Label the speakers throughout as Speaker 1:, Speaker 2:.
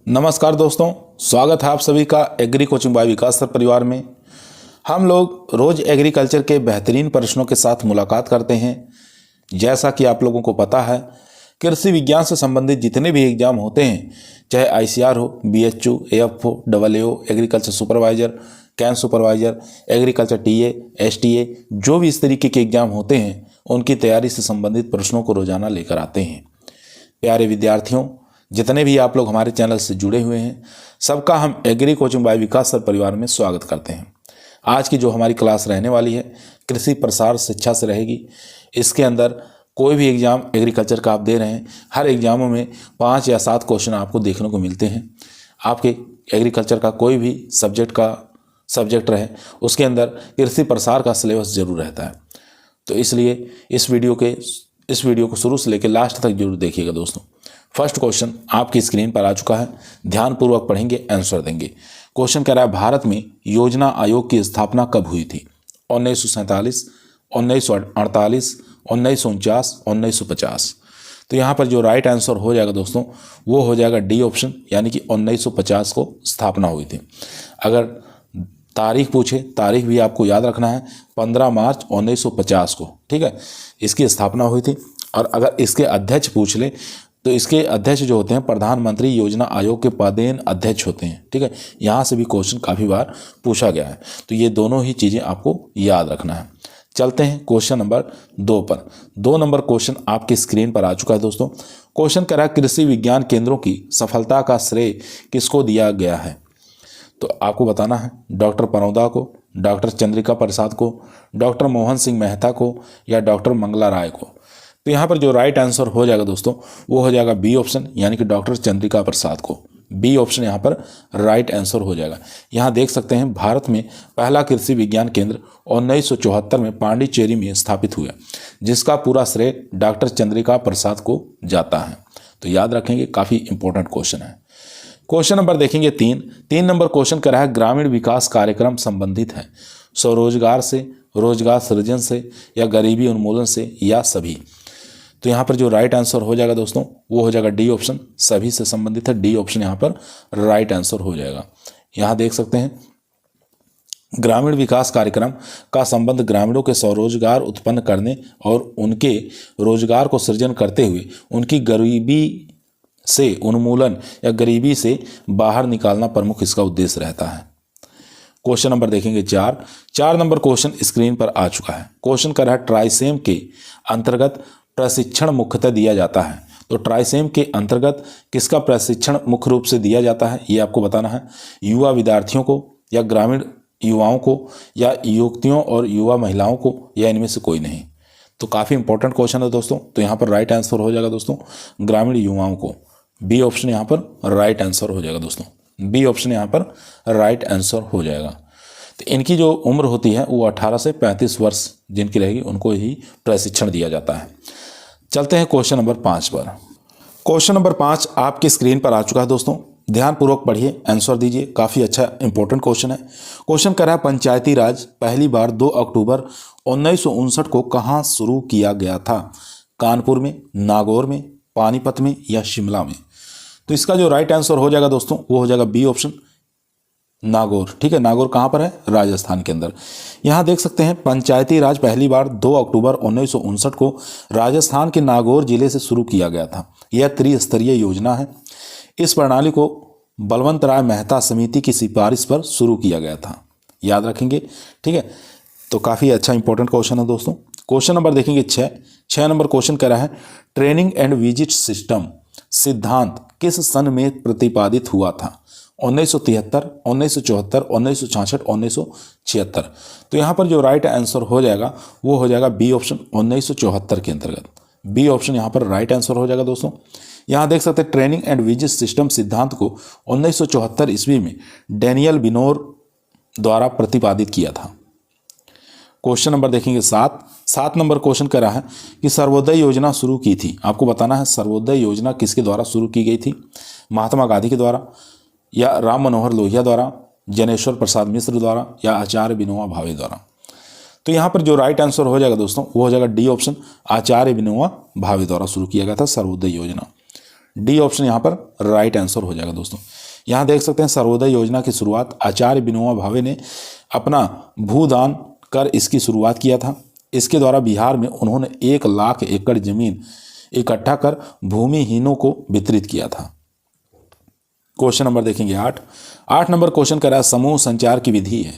Speaker 1: नमस्कार दोस्तों, स्वागत है आप सभी का एग्री कोचिंग बाय विकास सर परिवार में। हम लोग रोज एग्रीकल्चर के बेहतरीन प्रश्नों के साथ मुलाकात करते हैं। जैसा कि आप लोगों को पता है, कृषि विज्ञान से संबंधित जितने भी एग्जाम होते हैं, चाहे आईसीआर हो, BHU, AFO, AAO, agriculture supervisor, camp supervisor, agriculture TA, STA, जो भी इस तरीके के एग्जाम होते हैं, उनकी तैयारी से संबंधित प्रश्नों को रोजाना लेकर आते हैं। प्यारे विद्यार्थियों, जितने भी आप लोग हमारे चैनल से जुड़े हुए हैं, सबका हम एग्री कोचिंग बाय विकास सर परिवार में स्वागत करते हैं। आज की जो हमारी क्लास रहने वाली है, कृषि प्रसार शिक्षा से रहेगी। इसके अंदर कोई भी एग्जाम एग्रीकल्चर का आप दे रहे हैं, हर एग्जामों में 5 या 7 क्वेश्चन आपको देखने को मिलते हैं। आपके एग्रीकल्चर का कोई भी सब्जेक्ट रहे, उसके अंदर कृषि प्रसार का सिलेबस जरूर रहता है। तो इसलिए इस वीडियो को शुरू से लेकर लास्ट तक जरूर देखिएगा दोस्तों। फर्स्ट क्वेश्चन आपकी स्क्रीन पर आ चुका है, ध्यानपूर्वक पढ़ेंगे, आंसर देंगे। क्वेश्चन कह रहा है, भारत में योजना आयोग की स्थापना कब हुई थी? 1947, 1948, 1949, 1950। तो यहाँ पर जो राइट आंसर हो जाएगा दोस्तों, वो हो जाएगा डी ऑप्शन, यानी कि 1950 को स्थापना हुई थी। अगर तारीख पूछे, तारीख भी आपको याद रखना है, 15 मार्च 1950 को, ठीक है, इसकी स्थापना हुई थी। और अगर इसके अध्यक्ष पूछ ले, तो इसके अध्यक्ष जो होते हैं प्रधानमंत्री योजना आयोग के पदेन अध्यक्ष होते हैं, ठीक है। यहाँ से भी क्वेश्चन काफ़ी बार पूछा गया है, तो ये दोनों ही चीज़ें आपको याद रखना है। चलते हैं क्वेश्चन नंबर 2 पर। 2 नंबर क्वेश्चन आपकी स्क्रीन पर आ चुका है दोस्तों। क्वेश्चन कह रहा है, कृषि विज्ञान केंद्रों की सफलता का श्रेय किसको दिया गया है? तो आपको बताना है, डॉक्टर परौदा को, डॉक्टर चंद्रिका प्रसाद को, डॉक्टर मोहन सिंह मेहता को, या डॉक्टर मंगला राय को। तो यहाँ पर जो राइट आंसर हो जाएगा दोस्तों, वो हो जाएगा बी ऑप्शन, यानी कि डॉक्टर चंद्रिका प्रसाद को। बी ऑप्शन यहाँ पर राइट आंसर हो जाएगा। यहाँ देख सकते हैं, भारत में पहला कृषि विज्ञान केंद्र 1974 में पांडिचेरी में स्थापित हुआ, जिसका पूरा श्रेय डॉक्टर चंद्रिका प्रसाद को जाता है। तो याद रखेंगे, काफ़ी इंपॉर्टेंट क्वेश्चन है। क्वेश्चन नंबर देखेंगे 3 नंबर क्वेश्चन कर रहा है, ग्रामीण विकास कार्यक्रम संबंधित है स्वरोजगार से, रोजगार सृजन से, या गरीबी उन्मूलन से, या सभी। तो यहाँ पर जो राइट आंसर हो जाएगा दोस्तों, वो हो जाएगा डी ऑप्शन, सभी से संबंधित है। डी ऑप्शन यहाँ पर राइट आंसर हो जाएगा। यहाँ देख सकते हैं, ग्रामीण विकास कार्यक्रम का संबंध ग्रामीणों के स्वरोजगार उत्पन्न करने और उनके रोजगार को सृजन करते हुए उनकी गरीबी से उन्मूलन या गरीबी से बाहर निकालना प्रमुख इसका उद्देश्य रहता है। क्वेश्चन नंबर देखेंगे 4 नंबर क्वेश्चन स्क्रीन पर आ चुका है। क्वेश्चन कर रहा है, ट्राइसेम के अंतर्गत प्रशिक्षण मुख्यतः दिया जाता है। तो ट्राइसेम के अंतर्गत किसका प्रशिक्षण मुख्य रूप से दिया जाता है, ये आपको बताना है। युवा विद्यार्थियों को, या ग्रामीण युवाओं को, या युवतियों और युवा महिलाओं को, या इनमें से कोई नहीं। तो काफ़ी इंपॉर्टेंट क्वेश्चन है दोस्तों। तो यहाँ पर राइट आंसर हो जाएगा दोस्तों, ग्रामीण युवाओं को। बी ऑप्शन यहाँ पर राइट आंसर हो जाएगा दोस्तों। बी ऑप्शन यहाँ पर राइट आंसर हो जाएगा। तो इनकी जो उम्र होती है वो 18 से 35 वर्ष जिनकी रहेगी, उनको ही प्रशिक्षण दिया जाता है। चलते हैं क्वेश्चन नंबर 5 पर। क्वेश्चन नंबर 5 आपकी स्क्रीन पर आ चुका है दोस्तों। ध्यानपूर्वक पढ़िए, आंसर दीजिए, काफ़ी अच्छा इंपॉर्टेंट क्वेश्चन है। क्वेश्चन कर रहा है, पंचायती राज पहली बार 2 अक्टूबर 1959 को कहाँ शुरू किया गया था? कानपुर में, नागौर में, पानीपत में, या शिमला में? तो इसका जो राइट आंसर हो जाएगा दोस्तों, वो हो जाएगा बी ऑप्शन, नागौर। ठीक है, नागौर कहाँ पर है? राजस्थान के अंदर। यहाँ देख सकते हैं, पंचायती राज पहली बार 2 अक्टूबर 1959 को राजस्थान के नागौर जिले से शुरू किया गया था। यह त्रिस्तरीय योजना है। इस प्रणाली को बलवंत राय मेहता समिति की सिफारिश पर शुरू किया गया था। याद रखेंगे, ठीक है। तो काफ़ी अच्छा इंपॉर्टेंट क्वेश्चन है दोस्तों। क्वेश्चन नंबर देखेंगे 6 नंबर क्वेश्चन कह रहा है, ट्रेनिंग एंड विजिट सिस्टम सिद्धांत किस सन में प्रतिपादित हुआ था? 1973, 1974, 1966, 1976। तो यहाँ पर जो राइट आंसर हो जाएगा, वो हो जाएगा बी ऑप्शन, 1974 के अंतर्गत। बी ऑप्शन यहाँ पर राइट आंसर हो जाएगा दोस्तों। यहाँ देख सकते हैं, ट्रेनिंग एंड विजिट सिस्टम सिद्धांत को 1974 ईस्वी में डैनियल बिनोर द्वारा प्रतिपादित किया था। क्वेश्चन नंबर देखेंगे 7 नंबर क्वेश्चन कह रहा है कि सर्वोदय योजना शुरू की थी। आपको बताना है, सर्वोदय योजना किसके द्वारा शुरू की गई थी? महात्मा गांधी के द्वारा, या राम मनोहर लोहिया द्वारा, जनेश्वर प्रसाद मिश्र द्वारा, या आचार्य विनोबा भावे द्वारा? तो यहाँ पर जो राइट आंसर हो जाएगा दोस्तों, वो हो जाएगा डी ऑप्शन, आचार्य विनोबा भावे द्वारा शुरू किया गया था सर्वोदय योजना। डी ऑप्शन यहाँ पर राइट आंसर हो जाएगा दोस्तों। यहाँ देख सकते हैं सर्वोदय योजना की शुरुआत आचार्य विनोबा भावे ने अपना भूदान कर इसकी शुरुआत किया था। इसके द्वारा बिहार में उन्होंने 1 लाख एकड़ जमीन इकट्ठा कर भूमिहीनों को वितरित किया था। क्वेश्चन नंबर देखेंगे 8 नंबर क्वेश्चन कह रहा है समूह संचार की विधि है।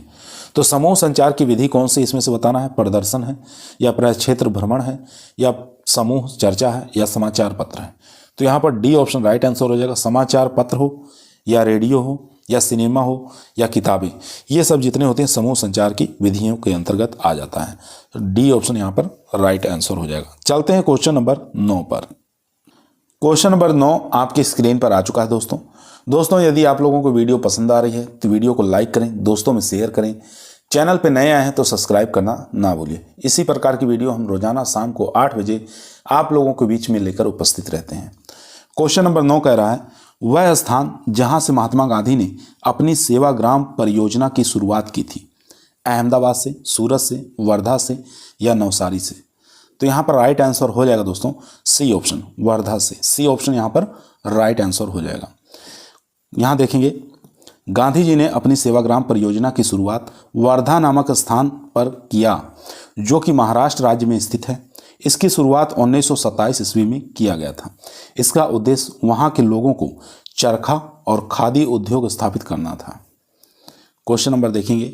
Speaker 1: तो समूह संचार की विधि कौन सी इसमें से बताना है। प्रदर्शन है या प्रक्षेत्र भ्रमण है या समूह चर्चा है या समाचार पत्र है। तो यहाँ पर डी ऑप्शन राइट आंसर हो जाएगा। समाचार पत्र हो या रेडियो हो या सिनेमा हो या किताबें, ये सब जितने होते हैं समूह संचार की विधियों के अंतर्गत आ जाता है। तो डी ऑप्शन यहाँ पर राइट आंसर हो जाएगा। चलते हैं क्वेश्चन नंबर 9 पर। क्वेश्चन नंबर 9 आपकी स्क्रीन पर आ चुका है दोस्तों यदि आप लोगों को वीडियो पसंद आ रही है तो वीडियो को लाइक करें, दोस्तों में शेयर करें, चैनल पे नए आए हैं तो सब्सक्राइब करना ना भूलिए। इसी प्रकार की वीडियो हम रोजाना शाम को 8 बजे आप लोगों के बीच में लेकर उपस्थित रहते हैं। क्वेश्चन नंबर 9 कह रहा है वह स्थान जहां से महात्मा गांधी ने अपनी सेवाग्राम परियोजना की शुरुआत की थी, अहमदाबाद से, सूरत से, वर्धा से या नवसारी से। तो यहाँ पर राइट आंसर हो जाएगा दोस्तों सी ऑप्शन, वर्धा से। सी ऑप्शन यहाँ पर राइट आंसर हो जाएगा। यहाँ देखेंगे गांधी जी ने अपनी सेवाग्राम परियोजना की शुरुआत वर्धा नामक स्थान पर किया जो कि महाराष्ट्र राज्य में स्थित है। इसकी शुरुआत 1927 ईस्वी में किया गया था। इसका उद्देश्य वहां के लोगों को चरखा और खादी उद्योग स्थापित करना था। क्वेश्चन नंबर देखेंगे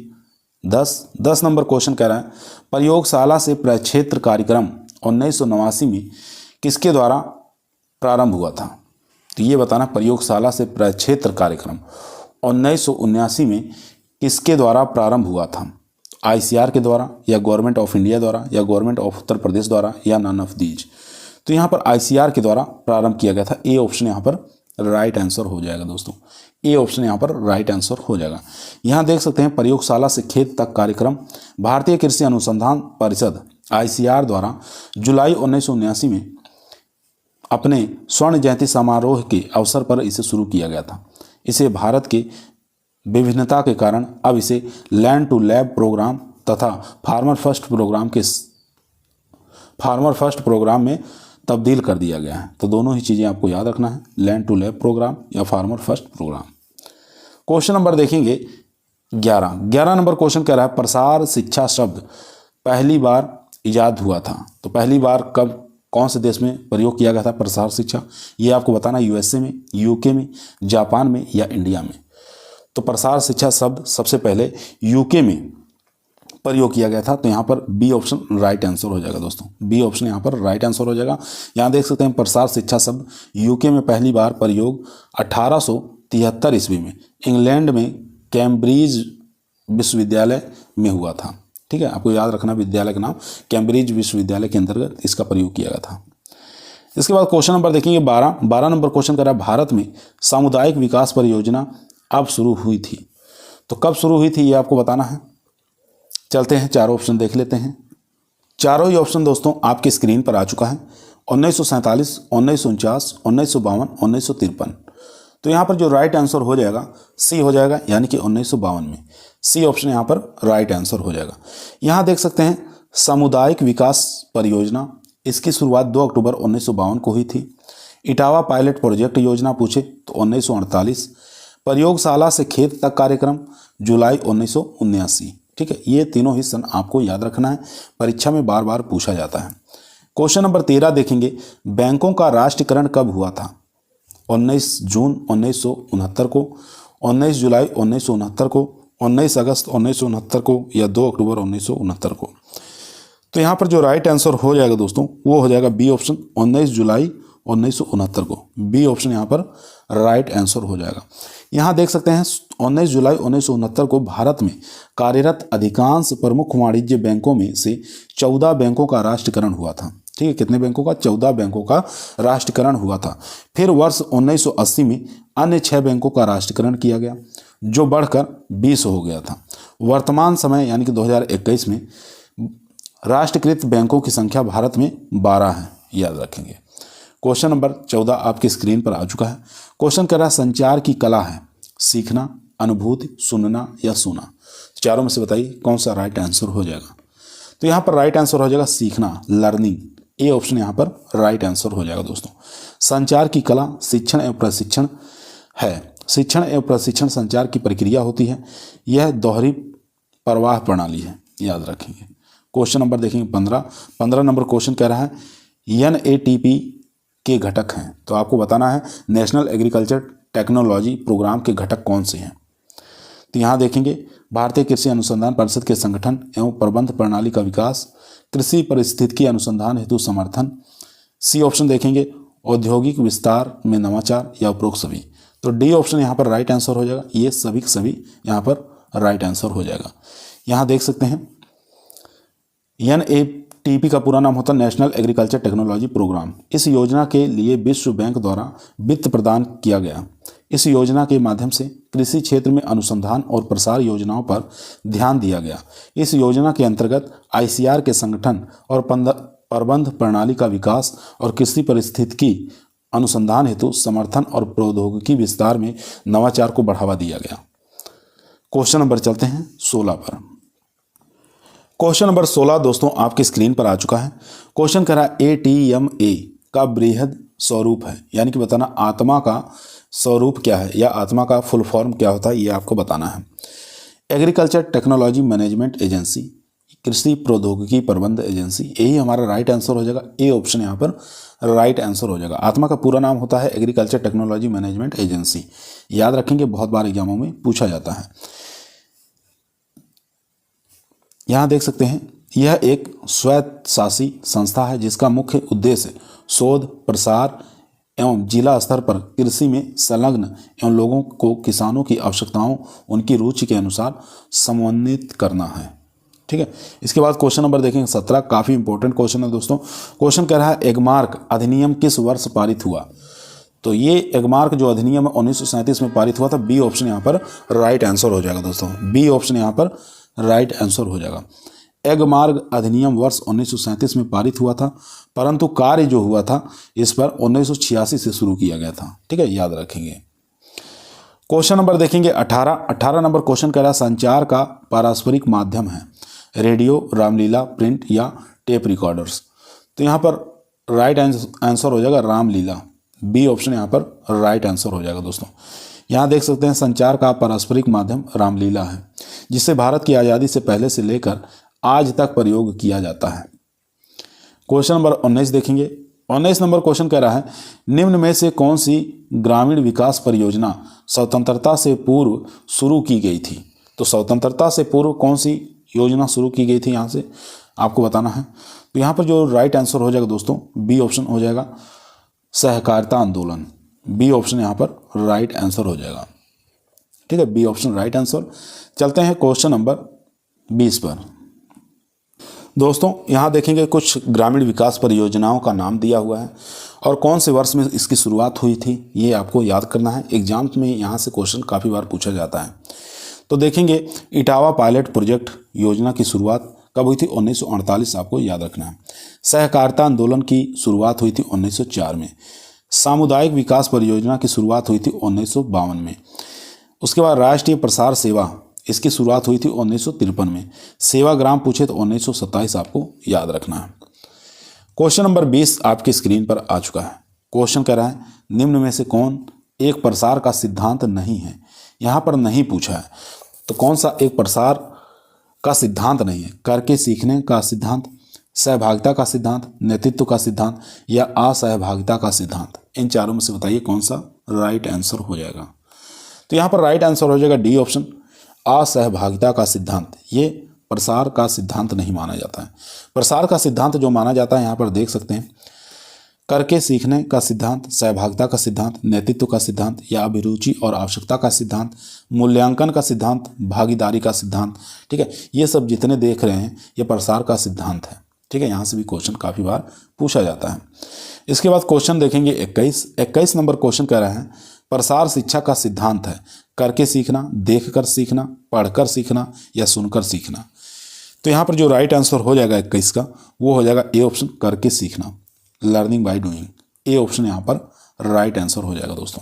Speaker 1: 10 नंबर क्वेश्चन कह रहा है प्रयोगशाला से प्रक्षेत्र कार्यक्रम 1989 में किसके द्वारा प्रारंभ हुआ था। तो ये बताना प्रयोगशाला से प्रक्षेत्र कार्यक्रम 1979 में किसके द्वारा प्रारंभ हुआ था। ICR के द्वारा या गवर्नमेंट ऑफ इंडिया द्वारा या गवर्नमेंट ऑफ उत्तर प्रदेश द्वारा या नन ऑफ दीज। तो यहाँ पर ICR के द्वारा प्रारंभ किया गया था। ए ऑप्शन यहाँ पर राइट आंसर हो जाएगा दोस्तों। ए ऑप्शन यहाँ पर राइट आंसर हो जाएगा। यहाँ देख सकते हैं प्रयोगशाला से खेत तक कार्यक्रम भारतीय कृषि अनुसंधान परिषद ICR द्वारा जुलाई 1979 में अपने स्वर्ण जयंती समारोह के अवसर पर इसे शुरू किया गया था। इसे भारत के विभिन्नता के कारण अब इसे लैंड टू लैब प्रोग्राम तथा फार्मर फर्स्ट प्रोग्राम में तब्दील कर दिया गया है। तो दोनों ही चीज़ें आपको याद रखना है, लैंड टू लैब प्रोग्राम या farmer first program. Question number देखेंगे 11 नंबर क्वेश्चन कह रहा है प्रसार शिक्षा शब्द पहली बार इजाद हुआ था। तो पहली बार कब कौन से देश में प्रयोग किया गया था प्रसार शिक्षा, ये आपको बताना। USA में, UK में, जापान में या इंडिया में। तो प्रसार शिक्षा शब्द सबसे पहले UK में प्रयोग किया गया था। तो यहाँ पर बी ऑप्शन राइट आंसर हो जाएगा दोस्तों। बी ऑप्शन यहाँ पर राइट आंसर हो जाएगा। यहाँ देख सकते हैं प्रसार शिक्षा शब्द UK में पहली बार प्रयोग 1873 ईस्वी में इंग्लैंड में कैम्ब्रिज विश्वविद्यालय में हुआ था। ठीक है, आपको याद रखना विद्यालय का नाम कैम्ब्रिज विश्वविद्यालय के अंतर्गत इसका प्रयोग किया गया था। इसके बाद क्वेश्चन नंबर देखेंगे 12 नंबर क्वेश्चन कर रहा है भारत में सामुदायिक विकास परियोजना अब शुरू हुई थी। तो कब शुरू हुई थी ये आपको बताना है। चलते हैं चारों ऑप्शन देख लेते हैं। चारों ही ऑप्शन दोस्तों आपकी स्क्रीन पर आ चुका है। 1947, 1949, 1952, 1953। तो यहाँ पर जो राइट आंसर हो जाएगा सी हो जाएगा, यानी कि 1952 में। सी ऑप्शन यहाँ पर राइट आंसर हो जाएगा। यहाँ देख सकते हैं सामुदायिक विकास परियोजना, इसकी शुरुआत 2 अक्टूबर 1952 को हुई थी। इटावा पायलट प्रोजेक्ट योजना पूछे तो 1948। प्रयोगशाला से खेत तक कार्यक्रम जुलाई 1979। ठीक है, ये तीनों ही सन आपको याद रखना है, परीक्षा में बार बार पूछा जाता है। क्वेश्चन नंबर 13 देखेंगे बैंकों का राष्ट्रीयकरण कब हुआ था। 19 जून 1969 को, 19 जुलाई 1969 को, 19 अगस्त 1969 को या 2 अक्टूबर 1969 को। तो यहाँ पर जो राइट आंसर हो जाएगा दोस्तों वो हो जाएगा बी ऑप्शन 19 जुलाई 1969 को। बी ऑप्शन यहाँ पर राइट आंसर हो जाएगा। यहाँ देख सकते हैं 19 जुलाई 1969 को भारत में कार्यरत अधिकांश प्रमुख वाणिज्य बैंकों में से 14 बैंकों का राष्ट्रीयकरण हुआ था। ठीक है, कितने बैंकों का? 14 बैंकों का राष्ट्रीयकरण हुआ था। फिर वर्ष 1980 में अन्य 6 बैंकों का राष्ट्रीयकरण किया गया जो बढ़कर 20 हो गया था। वर्तमान समय यानी कि 2021 में राष्ट्रीयकृत बैंकों की संख्या भारत में 12 है, याद रखेंगे। क्वेश्चन नंबर 14 आपकी स्क्रीन पर आ चुका है। क्वेश्चन कर रहा है संचार की कला है सीखना, अनुभूति, सुनना या सुना। चारों में से बताइए कौन सा राइट आंसर हो जाएगा। तो यहाँ पर राइट आंसर हो जाएगा सीखना, लर्निंग। ए ऑप्शन यहाँ पर राइट आंसर हो जाएगा दोस्तों। संचार की कला शिक्षण एवं प्रशिक्षण है। शिक्षण एवं प्रशिक्षण संचार की प्रक्रिया होती है। यह दोहरी प्रवाह प्रणाली है, याद रखेंगे। क्वेश्चन नंबर देखेंगे 15 नंबर क्वेश्चन कह रहा है NATP के घटक हैं। तो आपको बताना है नेशनल एग्रीकल्चर टेक्नोलॉजी प्रोग्राम के घटक कौन से हैं। तो यहाँ देखेंगे भारतीय कृषि अनुसंधान परिषद के संगठन एवं प्रबंध प्रणाली का विकास, कृषि पारिस्थितिकी अनुसंधान हेतु समर्थन। सी ऑप्शन देखेंगे औद्योगिक विस्तार में नवाचार या उपरोक्त सभी। तो डी ऑप्शन यहाँ पर राइट आंसर हो जाएगा। ये सभी के सभी यहाँ पर राइट आंसर हो जाएगा। यहाँ देख सकते हैं NATP का पूरा नाम होता है नेशनल एग्रीकल्चर टेक्नोलॉजी प्रोग्राम। इस योजना के लिए विश्व बैंक द्वारा वित्त प्रदान किया गया। इस योजना के माध्यम से कृषि क्षेत्र में अनुसंधान और प्रसार योजनाओं पर ध्यान दिया गया। इस योजना के अंतर्गत ICR के संगठन और प्रबंध प्रणाली का विकास और कृषि पारिस्थितिकी अनुसंधान हेतु समर्थन और प्रौद्योगिकी विस्तार में नवाचार को बढ़ावा दिया गया। क्वेश्चन नंबर चलते हैं 16 पर। क्वेश्चन नंबर 16 दोस्तों आपकी स्क्रीन पर आ चुका है। क्वेश्चन कह रहा है ATMA का बृहद स्वरूप है, यानी कि बताना आत्मा का स्वरूप क्या है या आत्मा का फुल फॉर्म क्या होता है, ये आपको बताना है। एग्रीकल्चर टेक्नोलॉजी मैनेजमेंट एजेंसी, कृषि प्रौद्योगिकी प्रबंध एजेंसी, यही हमारा राइट आंसर हो जाएगा। ए ऑप्शन यहाँ पर राइट आंसर हो जाएगा। आत्मा का पूरा नाम होता है एग्रीकल्चर टेक्नोलॉजी मैनेजमेंट एजेंसी, याद रखेंगे, बहुत बार एग्जामों में पूछा जाता है। यहाँ देख सकते हैं यह एक स्वायत्तशासी संस्था है जिसका मुख्य उद्देश्य शोध, प्रसार एवं जिला स्तर पर कृषि में संलग्न एवं लोगों को किसानों की आवश्यकताओं, उनकी रुचि के अनुसार समन्वित करना है। ठीक है। इसके बाद क्वेश्चन नंबर देखेंगे 17, काफ़ी इंपॉर्टेंट क्वेश्चन है दोस्तों। क्वेश्चन कह रहा है एगमार्क अधिनियम किस वर्ष पारित हुआ। तो ये एगमार्क जो अधिनियम 1937 में पारित हुआ था। बी ऑप्शन यहाँ पर राइट आंसर हो जाएगा दोस्तों। बी ऑप्शन यहाँ पर राइट आंसर हो जाएगा। एगमार्क अधिनियम वर्ष 1937 में पारित हुआ था, परंतु कार्य जो हुआ था इस पर 1986 से शुरू किया गया था। ठीक है, याद रखेंगे। क्वेश्चन नंबर देखेंगे 18 नंबर क्वेश्चन कह रहा है संचार का पारस्परिक माध्यम है रेडियो, रामलीला, प्रिंट या टेप रिकॉर्डर्स। तो यहाँ पर राइट आंसर हो जाएगा रामलीला। बी ऑप्शन यहाँ पर राइट आंसर हो जाएगा दोस्तों। यहाँ देख सकते हैं संचार का पारस्परिक माध्यम रामलीला है, जिसे भारत की आज़ादी से पहले से लेकर आज तक प्रयोग किया जाता है। क्वेश्चन नंबर 19 देखेंगे। 19 नंबर क्वेश्चन कह रहा है निम्न में से कौन सी ग्रामीण विकास परियोजना स्वतंत्रता से पूर्व शुरू की गई थी। तो स्वतंत्रता से पूर्व कौन सी योजना शुरू की गई थी, यहाँ से आपको बताना है। तो यहाँ पर जो राइट आंसर हो जाएगा दोस्तों बी ऑप्शन हो जाएगा सहकारिता आंदोलन। बी ऑप्शन यहाँ पर राइट आंसर हो जाएगा। ठीक है, बी ऑप्शन राइट आंसर। चलते हैं क्वेश्चन नंबर 20 पर। दोस्तों यहाँ देखेंगे कुछ ग्रामीण विकास परियोजनाओं का नाम दिया हुआ है और कौन से वर्ष में इसकी शुरुआत हुई थी ये आपको याद करना है। एग्जाम्स में यहाँ से क्वेश्चन काफ़ी बार पूछा जाता है। तो देखेंगे इटावा पायलट प्रोजेक्ट योजना की शुरुआत कब हुई थी, 1948 आपको याद रखना है। सहकारिता आंदोलन की शुरुआत हुई थी 1904 में। सामुदायिक विकास परियोजना की शुरुआत हुई थी 1952 में। उसके बाद राष्ट्रीय प्रसार सेवा, इसकी शुरुआत हुई थी 1953 में। सेवाग्राम पूछे तो 1927 आपको याद रखना है। क्वेश्चन नंबर 20 आपकी स्क्रीन पर आ चुका है। क्वेश्चन कह रहा है निम्न में से कौन एक प्रसार का सिद्धांत नहीं है। यहाँ पर नहीं पूछा है, तो कौन सा एक प्रसार का सिद्धांत नहीं है। करके सीखने का सिद्धांत, सहभागिता का सिद्धांत, नेतृत्व का सिद्धांत या असहभागिता का सिद्धांत। इन चारों में से बताइए कौन सा राइट आंसर हो जाएगा। तो यहाँ पर राइट आंसर हो जाएगा डी ऑप्शन असहभागिता का सिद्धांत। ये प्रसार का सिद्धांत नहीं माना जाता है। प्रसार का सिद्धांत जो माना जाता है यहाँ पर देख सकते हैं करके सीखने का सिद्धांत, सहभागिता का सिद्धांत, नेतृत्व का सिद्धांत या अभिरुचि और आवश्यकता का सिद्धांत, मूल्यांकन का सिद्धांत, भागीदारी का सिद्धांत। ठीक है, ये सब जितने देख रहे हैं ये प्रसार का सिद्धांत है। ठीक है, यहाँ से भी क्वेश्चन काफ़ी बार पूछा जाता है। इसके बाद क्वेश्चन देखेंगे 21 नंबर क्वेश्चन कह रहे हैं प्रसार शिक्षा का सिद्धांत है करके सीखना, देखकर सीखना, पढ़कर सीखना या सुनकर सीखना। तो यहाँ पर जो राइट आंसर हो जाएगा 21 का वो हो जाएगा ए ऑप्शन करके सीखना, learning by doing. A option यहाँ पर राइट आंसर हो जाएगा दोस्तों।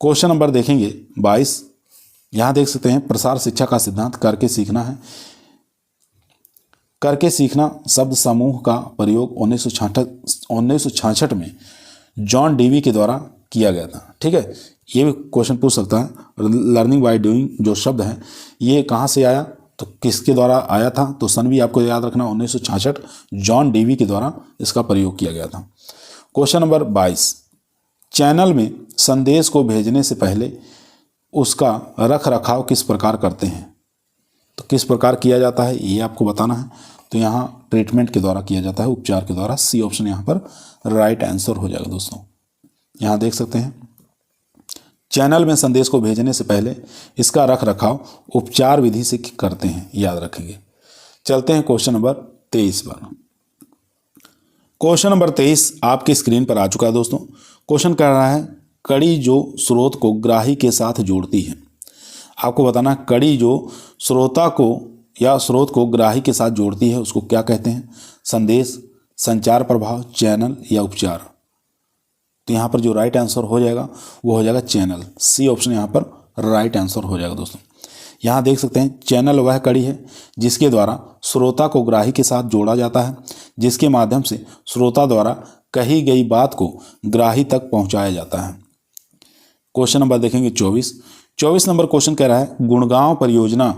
Speaker 1: क्वेश्चन नंबर देखेंगे 22। यहाँ देख सकते हैं प्रसार शिक्षा का सिद्धांत करके सीखना है। करके सीखना शब्द समूह का प्रयोग 1966 में जॉन डीवी के द्वारा किया गया था। ठीक है, ये भी क्वेश्चन पूछ सकता है। लर्निंग बाय डूइंग जो शब्द है ये कहाँ से आया, तो किसके द्वारा आया था, तो सन भी आपको याद रखना 1966 जॉन डीवी के द्वारा इसका प्रयोग किया गया था। क्वेश्चन नंबर 22, चैनल में संदेश को भेजने से पहले उसका रख रखाव किस प्रकार करते हैं, तो किस प्रकार किया जाता है ये आपको बताना है। तो यहाँ ट्रीटमेंट के द्वारा किया जाता है, उपचार के द्वारा। सी ऑप्शन यहाँ पर राइट आंसर हो जाएगा दोस्तों। यहाँ देख सकते हैं, चैनल में संदेश को भेजने से पहले इसका रख रखाव उपचार विधि से करते हैं, याद रखेंगे। चलते हैं क्वेश्चन नंबर 23 पर। क्वेश्चन नंबर 23 आपकी स्क्रीन पर आ चुका है दोस्तों। क्वेश्चन कह रहा है कड़ी जो स्रोत को ग्राही के साथ जोड़ती है। आपको बताना कड़ी जो श्रोता को या स्रोत को ग्राही के साथ जोड़ती है उसको क्या कहते हैं, संदेश, संचार प्रभाव, चैनल या उपचार। तो यहाँ पर जो राइट आंसर हो जाएगा वो हो जाएगा चैनल। सी ऑप्शन यहाँ पर राइट आंसर हो जाएगा दोस्तों। यहाँ देख सकते हैं चैनल वह कड़ी है जिसके द्वारा श्रोता को ग्राही के साथ जोड़ा जाता है, जिसके माध्यम से श्रोता द्वारा कही गई बात को ग्राही तक पहुँचाया जाता है। क्वेश्चन नंबर देखेंगे 24 नंबर क्वेश्चन कह रहा है गुड़गांव परियोजना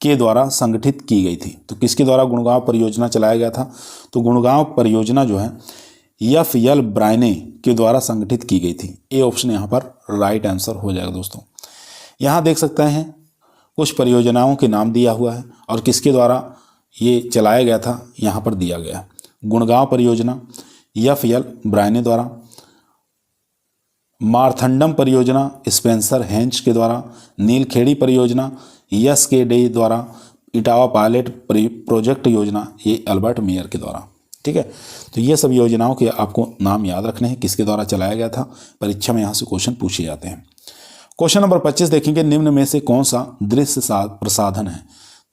Speaker 1: के द्वारा संगठित की गई थी। तो किसके द्वारा गुड़गांव परियोजना चलाया गया था, तो गुड़गांव परियोजना जो है एफ.एल. ब्रायने के द्वारा संगठित की गई थी। ए ऑप्शन यहाँ पर राइट आंसर हो जाएगा दोस्तों। यहाँ देख सकते हैं कुछ परियोजनाओं के नाम दिया हुआ है और किसके द्वारा ये चलाया गया था यहाँ पर दिया गया है। गुड़गांव परियोजना एफ.एल. ब्रायने द्वारा, मारथंडम परियोजना स्पेंसर हेंच के द्वारा, नीलखेड़ी परियोजना एस.के. डे द्वारा, इटावा पायलट प्रोजेक्ट योजना ये अल्बर्ट मेयर के द्वारा। ठीक है, तो ये सब योजनाओं के आपको नाम याद रखने हैं, किसके द्वारा चलाया गया था। परीक्षा में यहाँ से क्वेश्चन पूछे जाते हैं। क्वेश्चन नंबर 25 देखेंगे निम्न में से कौन सा दृश्य प्रसाधन है।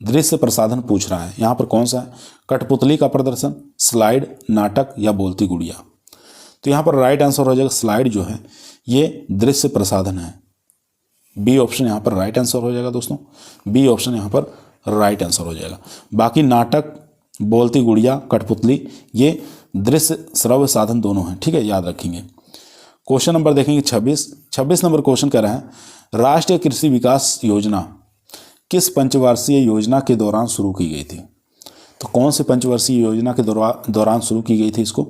Speaker 1: दृश्य प्रसाधन पूछ रहा है, यहाँ पर कौन सा है, कठपुतली का प्रदर्शन, स्लाइड, नाटक या बोलती गुड़िया। तो यहाँ पर राइट आंसर हो जाएगा स्लाइड जो है ये दृश्य प्रसाधन है। बी ऑप्शन यहाँ पर राइट आंसर हो जाएगा दोस्तों। बी ऑप्शन यहाँ पर राइट आंसर हो जाएगा। बाकी नाटक, बोलती गुड़िया, कठपुतली ये दृश्य श्रव्य साधन दोनों हैं। ठीक है, याद रखेंगे। क्वेश्चन नंबर देखेंगे 26 नंबर क्वेश्चन कह रहा है राष्ट्रीय कृषि विकास योजना किस पंचवर्षीय योजना के दौरान शुरू की गई थी। तो कौन से पंचवर्षीय योजना के दौरान शुरू की गई थी इसको,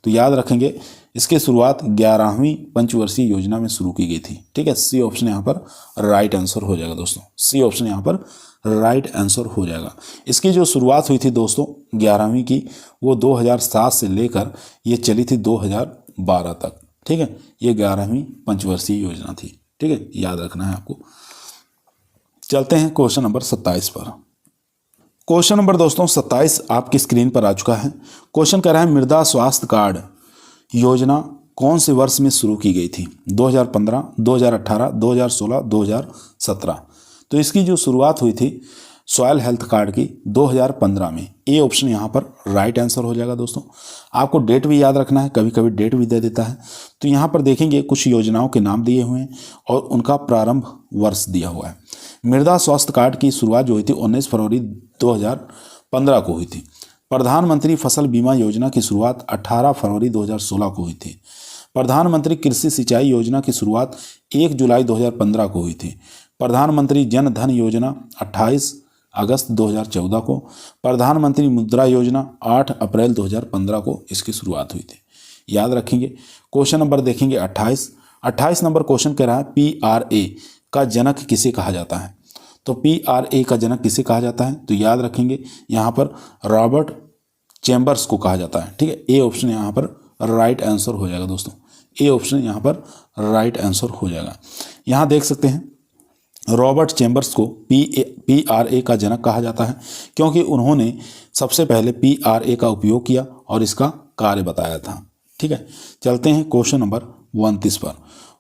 Speaker 1: तो याद रखेंगे इसकी शुरुआत 11वीं पंचवर्षीय योजना में शुरू की गई थी। ठीक है, सी ऑप्शन यहाँ पर राइट आंसर हो जाएगा दोस्तों। सी ऑप्शन यहाँ पर राइट आंसर हो जाएगा। इसकी जो शुरुआत हुई थी दोस्तों 11वीं की, वो 2007 से लेकर ये चली थी 2012 तक। ठीक है, ये 11वीं पंचवर्षीय योजना थी। ठीक है, याद रखना है आपको। चलते हैं क्वेश्चन नंबर 27 पर। क्वेश्चन नंबर दोस्तों 27 आपकी स्क्रीन पर आ चुका है। क्वेश्चन कह रहा है मृदा स्वास्थ्य कार्ड योजना कौन से वर्ष में शुरू की गई थी, 2015, 2018, 2016, 2017। तो इसकी जो शुरुआत हुई थी सॉयल हेल्थ कार्ड की 2015 में। ए ऑप्शन यहाँ पर राइट आंसर हो जाएगा दोस्तों। आपको डेट भी याद रखना है, कभी कभी डेट भी दे देता है। तो यहाँ पर देखेंगे कुछ योजनाओं के नाम दिए हुए हैं और उनका प्रारंभ वर्ष दिया हुआ है। मृदा स्वास्थ्य कार्ड की शुरुआत जो हुई थी 19 फरवरी 2015 को हुई थी। प्रधानमंत्री फसल बीमा योजना की शुरुआत 18 फरवरी 2016 को हुई थी। प्रधानमंत्री कृषि सिंचाई योजना की शुरुआत 1 जुलाई 2015 को हुई थी। प्रधानमंत्री जन धन योजना 28 अगस्त 2014 को। प्रधानमंत्री मुद्रा योजना 8 अप्रैल 2015 को इसकी शुरुआत हुई थी। याद रखेंगे। क्वेश्चन नंबर देखेंगे 28 नंबर क्वेश्चन कह रहा है PRA का जनक किसे कहा जाता है। तो PRA का जनक किसे कहा जाता है, तो याद रखेंगे यहाँ पर रॉबर्ट चैम्बर्स को कहा जाता है। ठीक है, ए ऑप्शन यहाँ पर राइट आंसर हो जाएगा दोस्तों। ए ऑप्शन यहाँ पर राइट आंसर हो जाएगा। यहाँ देख सकते हैं रॉबर्ट चैम्बर्स को PRA का जनक कहा जाता है क्योंकि उन्होंने सबसे पहले PRA का उपयोग किया और इसका कार्य बताया था। ठीक है, चलते हैं क्वेश्चन नंबर 29 पर।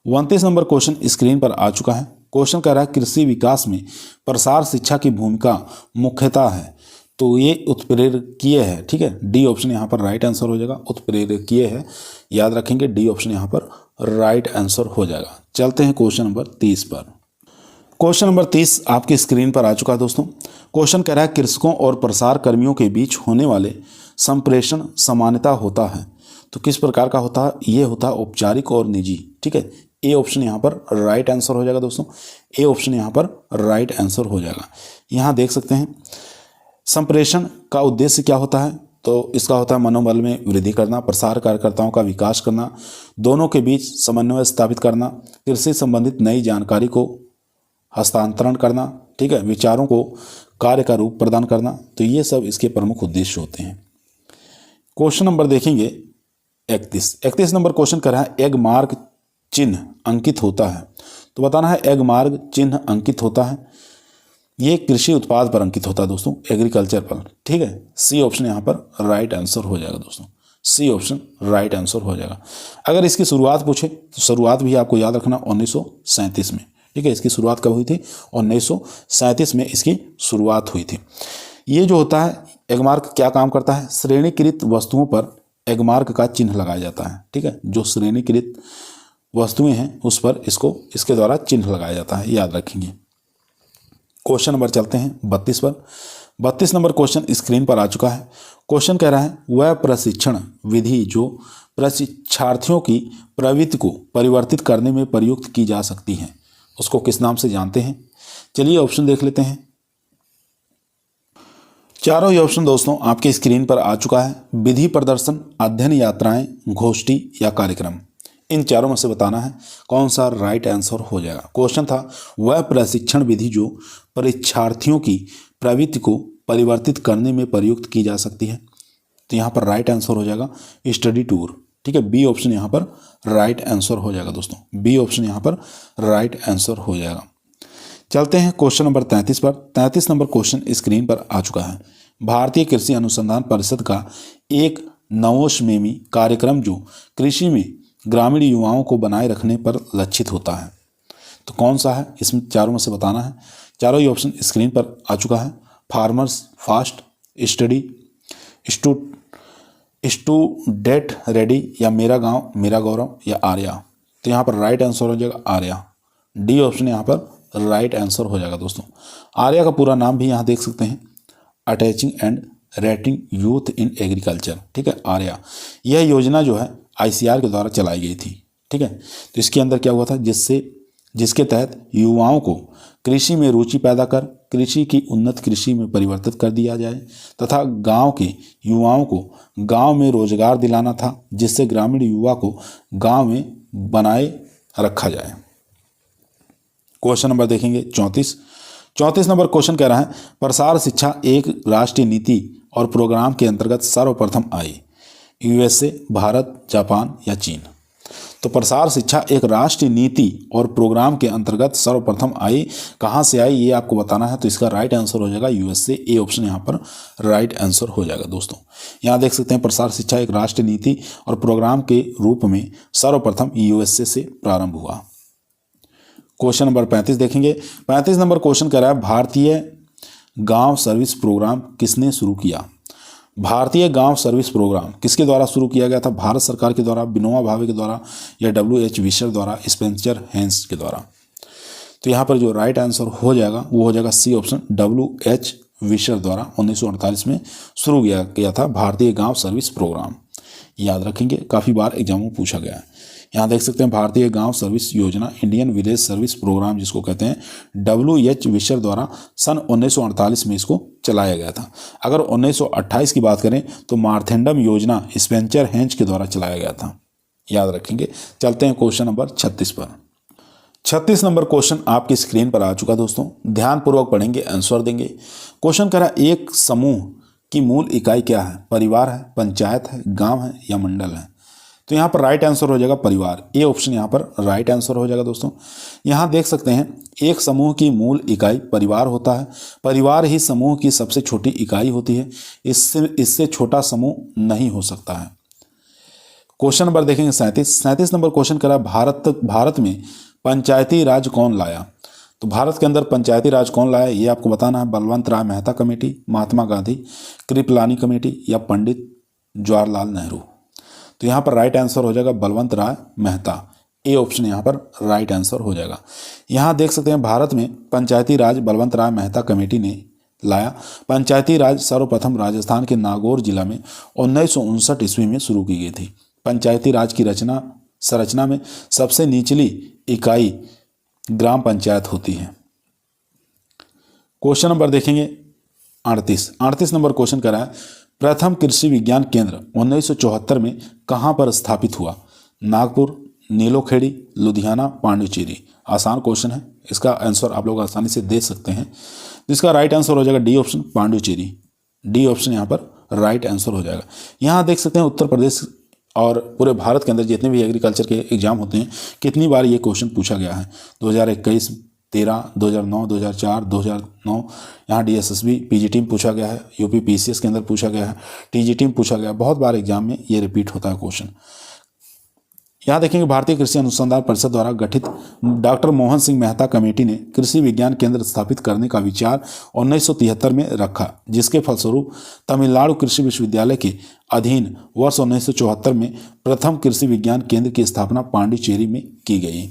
Speaker 1: 29 नंबर क्वेश्चन स्क्रीन पर आ चुका है। क्वेश्चन कह रहा है कृषि विकास में प्रसार शिक्षा की भूमिका मुख्यतः है, तो ये उत्प्रेरकीय है। ठीक है, डी ऑप्शन यहाँ पर राइट आंसर हो जाएगा। उत्प्रेरकीय है, याद रखेंगे। डी ऑप्शन यहाँ पर राइट आंसर हो जाएगा। चलते हैं क्वेश्चन नंबर 30 पर। क्वेश्चन नंबर 30 आपकी स्क्रीन पर आ चुका है दोस्तों। क्वेश्चन कह रहा है कृषकों और प्रसार कर्मियों के बीच होने वाले संप्रेषण सामान्यतः होता है। तो किस प्रकार का होता है? ये होता है औपचारिक और निजी। ठीक है, ए ऑप्शन यहाँ पर राइट आंसर हो जाएगा दोस्तों। ए ऑप्शन यहाँ पर राइट आंसर हो जाएगा। यहाँ देख सकते हैं संप्रेषण का उद्देश्य क्या होता है? तो इसका होता है मनोबल में वृद्धि करना, प्रसार कार्यकर्ताओं का विकास करना, दोनों के बीच समन्वय स्थापित करना, कृषि संबंधित नई जानकारी को हस्तांतरण करना, ठीक है, विचारों को कार्य का रूप प्रदान करना। तो ये सब इसके प्रमुख उद्देश्य होते हैं। क्वेश्चन नंबर देखेंगे 31 नंबर क्वेश्चन कर रहा है एग मार्क चिन्ह अंकित होता है। तो बताना है एग मार्क चिन्ह अंकित होता है, ये कृषि उत्पाद पर अंकित होता है दोस्तों, एग्रीकल्चर पर। ठीक है, सी ऑप्शन यहाँ पर राइट आंसर हो जाएगा दोस्तों। सी ऑप्शन राइट आंसर हो जाएगा। अगर इसकी शुरुआत पूछे तो शुरुआत भी आपको याद रखना 1937 में। ठीक है, इसकी शुरुआत कब हुई थी? 1937 में इसकी शुरुआत हुई थी। ये जो होता है एगमार्क क्या काम करता है? श्रेणीकृत वस्तुओं पर एगमार्क का चिन्ह लगाया जाता है। ठीक है, जो श्रेणीकृत वस्तुएं हैं उस पर इसके द्वारा चिन्ह लगाया जाता है, याद रखेंगे। क्वेश्चन नंबर चलते हैं 32 पर। 32 नंबर क्वेश्चन स्क्रीन पर आ चुका है। क्वेश्चन कह रहा है वह प्रशिक्षण विधि जो प्रशिक्षार्थियों की प्रवृत्ति को परिवर्तित करने में प्रयुक्त की जा सकती है, उसको किस नाम से जानते हैं? चलिए ऑप्शन देख लेते हैं। चारों ही ऑप्शन दोस्तों आपके स्क्रीन पर आ चुका है। विधि, प्रदर्शन, अध्ययन, यात्राएं, गोष्ठी या कार्यक्रम। इन चारों में से बताना है कौन सा राइट आंसर हो जाएगा। क्वेश्चन था वह प्रशिक्षण विधि जो परीक्षार्थियों की प्रवृत्ति को परिवर्तित करने में प्रयुक्त की जा सकती है। तो यहाँ पर राइट आंसर हो जाएगा स्टडी टूर। ठीक है, बी ऑप्शन यहाँ पर राइट आंसर हो जाएगा दोस्तों। बी ऑप्शन यहाँ पर राइट आंसर हो जाएगा। चलते हैं क्वेश्चन नंबर 33 पर। 33 नंबर क्वेश्चन स्क्रीन पर आ चुका है। भारतीय कृषि अनुसंधान परिषद का एक नवोन्मेषी कार्यक्रम जो कृषि में ग्रामीण युवाओं को बनाए रखने पर लक्षित होता है, तो कौन सा है? इसमें चारों में से बताना है। चारों ही ऑप्शन स्क्रीन पर आ चुका है। Farmers fast, study, student ready, या मेरा गांव मेरा गौरव, या आर्या। तो यहाँ पर राइट आंसर हो जाएगा आर्या। डी ऑप्शन यहाँ पर राइट आंसर हो जाएगा दोस्तों। आर्या का पूरा नाम भी यहाँ देख सकते हैं, attaching and rating youth in agriculture. ठीक है, आर्या। यह योजना जो है ICR के द्वारा चलाई गई थी। ठीक है, तो इसके अंदर क्या हुआ था? जिसके तहत युवाओं को कृषि में रुचि पैदा कर कृषि की उन्नत कृषि में परिवर्तित कर दिया जाए तथा गांव के युवाओं को गांव में रोजगार दिलाना था, जिससे ग्रामीण युवा को गांव में बनाए रखा जाए। क्वेश्चन नंबर देखेंगे 34 नंबर क्वेश्चन कह रहा है प्रसार शिक्षा एक राष्ट्रीय नीति और प्रोग्राम के अंतर्गत सर्वप्रथम आई। USA, भारत, जापान या चीन। तो प्रसार शिक्षा एक राष्ट्रीय नीति और प्रोग्राम के अंतर्गत सर्वप्रथम आई। कहाँ से आई ये आपको बताना है। तो इसका राइट आंसर हो जाएगा USA। ए ऑप्शन यहाँ पर राइट आंसर हो जाएगा दोस्तों। यहाँ देख सकते हैं प्रसार शिक्षा एक राष्ट्रीय नीति और प्रोग्राम के रूप में सर्वप्रथम USA से प्रारंभ हुआ। क्वेश्चन नंबर 35 देखेंगे। 35 नंबर क्वेश्चन कह रहा है भारतीय गांव सर्विस प्रोग्राम किसने शुरू किया? भारतीय गांव सर्विस प्रोग्राम किसके द्वारा शुरू किया गया था? भारत सरकार के द्वारा, विनोबा भावे के द्वारा, या WH विशर द्वारा, स्पेंसर हैंस के द्वारा। तो यहाँ पर जो राइट आंसर हो जाएगा वो हो जाएगा सी ऑप्शन, WH विशर द्वारा 1948 में शुरू किया गया था भारतीय गांव सर्विस प्रोग्राम। याद रखेंगे, काफ़ी बार एग्जाम में पूछा गया है। यहाँ देख सकते हैं भारतीय गांव सर्विस योजना, इंडियन विलेज सर्विस प्रोग्राम जिसको कहते हैं, WH विशर द्वारा सन 1948 में इसको चलाया गया था। अगर 1928 की बात करें तो मार्थेंडम योजना स्पेंसर हैंस के द्वारा चलाया गया था। याद रखेंगे। चलते हैं क्वेश्चन नंबर 36 पर। 36 नंबर क्वेश्चन आपकी स्क्रीन पर आ चुका दोस्तों, ध्यानपूर्वक पढ़ेंगे, आंसर देंगे। क्वेश्चन कह रहा है एक समूह की मूल इकाई क्या है? परिवार है, पंचायत है, गांव है या मंडल है? तो यहाँ पर राइट आंसर हो जाएगा परिवार। ए ऑप्शन यहाँ पर राइट आंसर हो जाएगा दोस्तों। यहाँ देख सकते हैं एक समूह की मूल इकाई परिवार होता है। परिवार ही समूह की सबसे छोटी इकाई होती है। इससे छोटा समूह नहीं हो सकता है। क्वेश्चन नंबर देखेंगे 37 नंबर क्वेश्चन करा भारत में पंचायती राज कौन लाया? तो भारत के अंदर पंचायती राज कौन लाया ये आपको बताना है। बलवंत राय मेहता कमेटी, महात्मा गांधी, कृपलानी कमेटी या पंडित जवाहरलाल नेहरू। तो यहाँ पर राइट आंसर हो जाएगा बलवंत राय मेहता। ए ऑप्शन यहाँ पर राइट आंसर हो जाएगा। यहाँ देख सकते हैं भारत में पंचायती राज बलवंत राय मेहता कमेटी ने लाया। पंचायती राज सर्वप्रथम राजस्थान के नागौर जिला में 1959 ईस्वी में शुरू की गई थी। पंचायती राज की संरचना में सबसे निचली इकाई ग्राम पंचायत होती है। क्वेश्चन नंबर देखेंगे 38 नंबर क्वेश्चन करा है, प्रथम कृषि विज्ञान केंद्र 1974 में कहाँ पर स्थापित हुआ? नागपुर, नीलोखेड़ी, लुधियाना, पांडिचेरी। आसान क्वेश्चन है, इसका आंसर आप लोग आसानी से दे सकते हैं। तो इसका राइट आंसर हो जाएगा D option, Pondicherry. D option यहाँ पर राइट आंसर हो जाएगा। यहाँ देख सकते हैं उत्तर प्रदेश और पूरे भारत के अंदर जितने भी एग्रीकल्चर के एग्जाम होते हैं कितनी बार ये क्वेश्चन पूछा गया है। 2021, 13, 2009, 2004, 2009, यहाँ DSSB पीजीटी में पूछा गया है, यूपी PCS के अंदर पूछा गया है, TGT में पूछा गया है। बहुत बार एग्जाम में ये रिपीट होता है क्वेश्चन। यहाँ देखेंगे भारतीय कृषि अनुसंधान परिषद द्वारा गठित डॉक्टर मोहन सिंह मेहता कमेटी ने कृषि विज्ञान केंद्र स्थापित करने का विचार 1973 में रखा, जिसके फलस्वरूप तमिलनाडु कृषि विश्वविद्यालय के अधीन वर्ष 1974 में प्रथम कृषि विज्ञान केंद्र की स्थापना पांडिचेरी में की गई।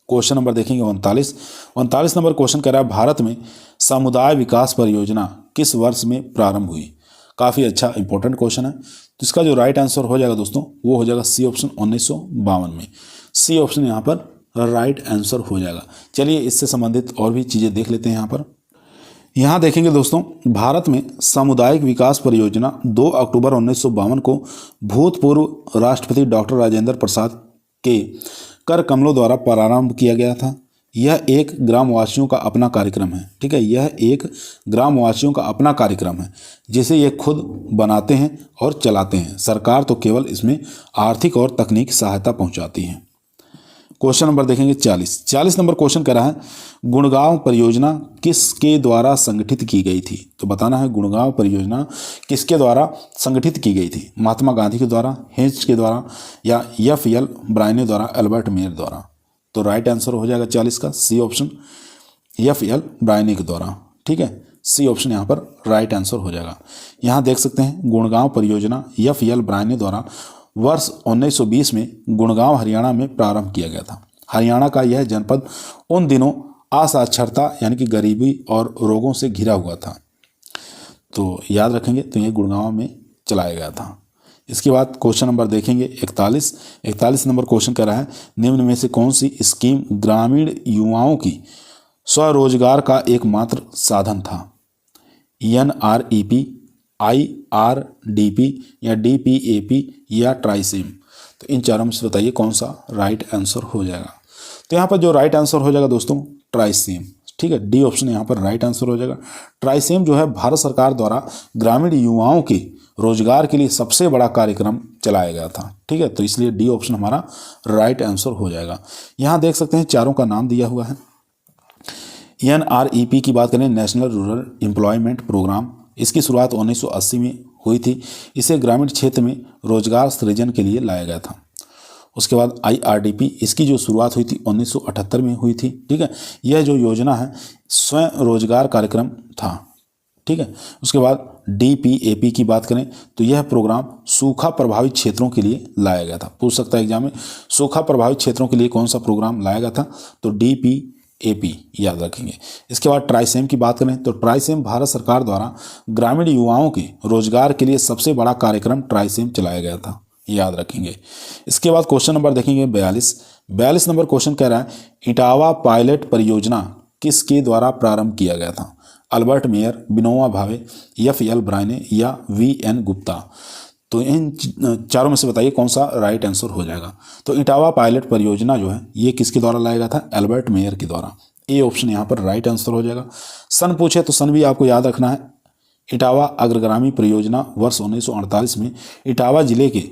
Speaker 1: क्वेश्चन नंबर देखेंगे 39 नंबर क्वेश्चन कह रहा है, भारत में समुदाय विकास परियोजना किस वर्ष में प्रारंभ हुई? काफ़ी अच्छा इंपॉर्टेंट क्वेश्चन है। तो इसका जो राइट आंसर हो जाएगा दोस्तों वो हो जाएगा सी ऑप्शन 1952 में। सी ऑप्शन यहाँ पर राइट आंसर हो जाएगा। चलिए इससे संबंधित और भी चीज़ें देख लेते हैं। यहाँ देखेंगे दोस्तों, भारत में सामुदायिक विकास परियोजना 2 अक्टूबर 1952 को भूतपूर्व राष्ट्रपति डॉक्टर राजेंद्र प्रसाद के कर कमलों द्वारा प्रारंभ किया गया था। यह एक ग्रामवासियों का अपना कार्यक्रम है। ठीक है, यह एक ग्रामवासियों का अपना कार्यक्रम है जिसे ये खुद बनाते हैं और चलाते हैं। सरकार तो केवल इसमें आर्थिक और तकनीकी सहायता पहुंचाती है। क्वेश्चन नंबर देखेंगे 40 नंबर क्वेश्चन कह रहा है, गुड़गांव परियोजना किसके द्वारा संगठित की गई थी? तो बताना है गुड़गांव परियोजना किसके द्वारा संगठित की गई थी? महात्मा गांधी के द्वारा, हेंच के द्वारा, या FL ब्रायने द्वारा, अल्बर्ट मेयर द्वारा। तो राइट आंसर हो जाएगा 40 का सी ऑप्शन, FL ब्रायने के द्वारा। ठीक है, सी ऑप्शन यहाँ पर राइट आंसर हो जाएगा। यहाँ देख सकते हैं गुड़गांव परियोजना FL ब्रायने द्वारा वर्ष 1920 में गुड़गांव हरियाणा में प्रारंभ किया गया था। हरियाणा का यह जनपद उन दिनों असाक्षरता यानी कि गरीबी और रोगों से घिरा हुआ था। तो याद रखेंगे, तो ये गुड़गांव में चलाया गया था। इसके बाद क्वेश्चन नंबर देखेंगे 41 नंबर क्वेश्चन कर रहा है, निम्न में से कौन सी स्कीम ग्रामीण युवाओं की स्वरोजगार का एकमात्र साधन था? NREP, IRDP या DPAP या ट्राइसेम। तो इन चारों में से बताइए कौन सा राइट आंसर हो जाएगा। तो यहाँ पर जो राइट आंसर हो जाएगा दोस्तों ट्राइसेम। ठीक है, डी ऑप्शन यहाँ पर राइट आंसर हो जाएगा। ट्राइसेम जो है भारत सरकार द्वारा ग्रामीण युवाओं के रोजगार के लिए सबसे बड़ा कार्यक्रम चलाया गया था। ठीक है, तो इसलिए डी ऑप्शन हमारा राइट आंसर हो जाएगा। यहाँ देख सकते हैं चारों का नाम दिया हुआ है। NREP की बात करें, नेशनल रूरल एम्प्लॉयमेंट प्रोग्राम, इसकी शुरुआत 1980 में हुई थी। इसे ग्रामीण क्षेत्र में रोजगार सृजन के लिए लाया गया था। उसके बाद IRDP, इसकी जो शुरुआत हुई थी 1978 में हुई थी। ठीक है, यह जो योजना है स्वयं रोजगार कार्यक्रम था। ठीक है, उसके बाद DPAP की बात करें तो यह प्रोग्राम सूखा प्रभावित क्षेत्रों के लिए लाया गया था। पूछ सकता है एग्जाम में, सूखा प्रभावित क्षेत्रों के लिए कौन सा प्रोग्राम लाया गया था? तो DPAP याद रखेंगे। इसके बाद ट्राइसेम की बात करें तो ट्राइसेम भारत सरकार द्वारा ग्रामीण युवाओं के रोजगार के लिए सबसे बड़ा कार्यक्रम ट्राइसेम चलाया गया था, याद रखेंगे। इसके बाद क्वेश्चन नंबर देखेंगे 42 नंबर क्वेश्चन कह रहा है, इटावा पायलट परियोजना किसके द्वारा प्रारंभ किया गया था? Albert Mayer, Vinoba Bhave, FL ब्रायने या VN गुप्ता। तो इन चारों में से बताइए कौन सा राइट आंसर हो जाएगा। तो इटावा पायलट परियोजना जो है ये किसके द्वारा लाया गया था? अल्बर्ट मेयर के द्वारा। ए ऑप्शन यहाँ पर राइट आंसर हो जाएगा। सन पूछे तो सन भी आपको याद रखना है। इटावा अग्रगामी परियोजना वर्ष 1948 में इटावा जिले के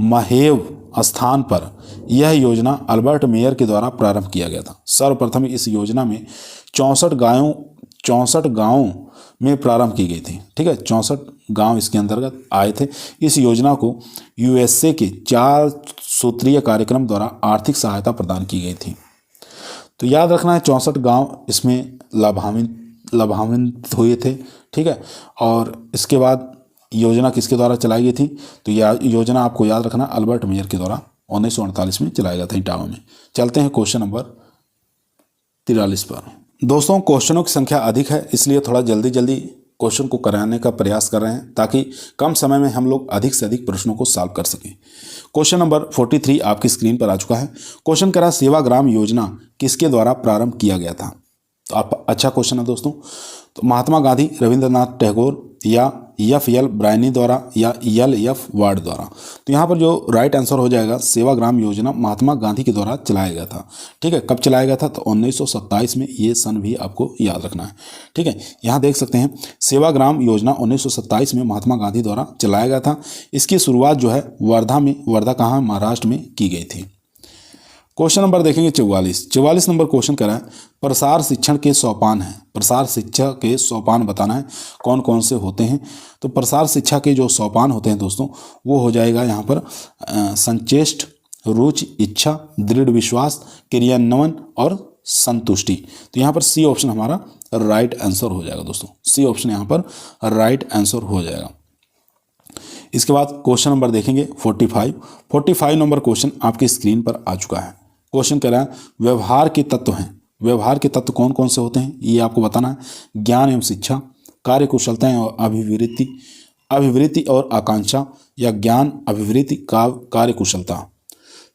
Speaker 1: महेव स्थान पर यह योजना अल्बर्ट मेयर के द्वारा प्रारंभ किया गया था। सर्वप्रथम इस योजना में 64 गाँवों में प्रारंभ की गई थी। ठीक है, 64 गांव इसके अंतर्गत आए थे। इस योजना को USA के 4 सूत्रीय कार्यक्रम द्वारा आर्थिक सहायता प्रदान की गई थी। तो याद रखना है 64 गांव इसमें लाभान्वित हुए थे। ठीक है, और इसके बाद योजना किसके द्वारा चलाई गई थी? तो यह योजना आपको याद रखना अल्बर्ट मेयर के द्वारा 1948 में चलाया गया था इटावा में। चलते हैं क्वेश्चन नंबर 43 पर। दोस्तों क्वेश्चनों की संख्या अधिक है, इसलिए थोड़ा जल्दी जल्दी क्वेश्चन को कराने का प्रयास कर रहे हैं ताकि कम समय में हम लोग अधिक से अधिक प्रश्नों को सॉल्व कर सकें। क्वेश्चन नंबर 43 आपकी स्क्रीन पर आ चुका है। क्वेश्चन कह रहा है सेवाग्राम योजना किसके द्वारा प्रारंभ किया गया था। तो आप अच्छा क्वेश्चन है दोस्तों। तो महात्मा गांधी, रविंद्रनाथ टैगोर या F.L. ब्रायनी द्वारा या L.F. वार्ड द्वारा। तो यहाँ पर जो राइट आंसर हो जाएगा सेवाग्राम योजना महात्मा गांधी के द्वारा चलाया गया था। ठीक है, कब चलाया गया था तो 1927 में, ये सन भी आपको याद रखना है। ठीक है, यहाँ देख सकते हैं सेवाग्राम योजना 1927 में महात्मा गांधी द्वारा चलाया गया था। इसकी शुरुआत जो है वर्धा में, वर्धा कहाँ, महाराष्ट्र में की गई थी। क्वेश्चन नंबर देखेंगे 44 नंबर क्वेश्चन कह रहा है प्रसार शिक्षण के सोपान है। प्रसार शिक्षा के सोपान बताना है कौन कौन से होते हैं। तो प्रसार शिक्षा के जो सोपान होते हैं दोस्तों वो हो जाएगा यहाँ पर संचेष्ट, रुचि, इच्छा, दृढ़ विश्वास, क्रियान्वयन और संतुष्टि। तो यहाँ पर सी ऑप्शन हमारा राइट आंसर हो जाएगा दोस्तों। सी ऑप्शन यहाँ पर राइट आंसर हो जाएगा। इसके बाद क्वेश्चन नंबर देखेंगे 45 नंबर क्वेश्चन आपकी स्क्रीन पर आ चुका है। क्वेश्चन कह रहा है व्यवहार के तत्व हैं। व्यवहार के तत्व कौन कौन से होते हैं ये आपको बताना है। ज्ञान एवं शिक्षा, कार्यकुशलता और अभिवृत्ति और आकांक्षा, या ज्ञान, अभिवृत्ति, कार्यकुशलता।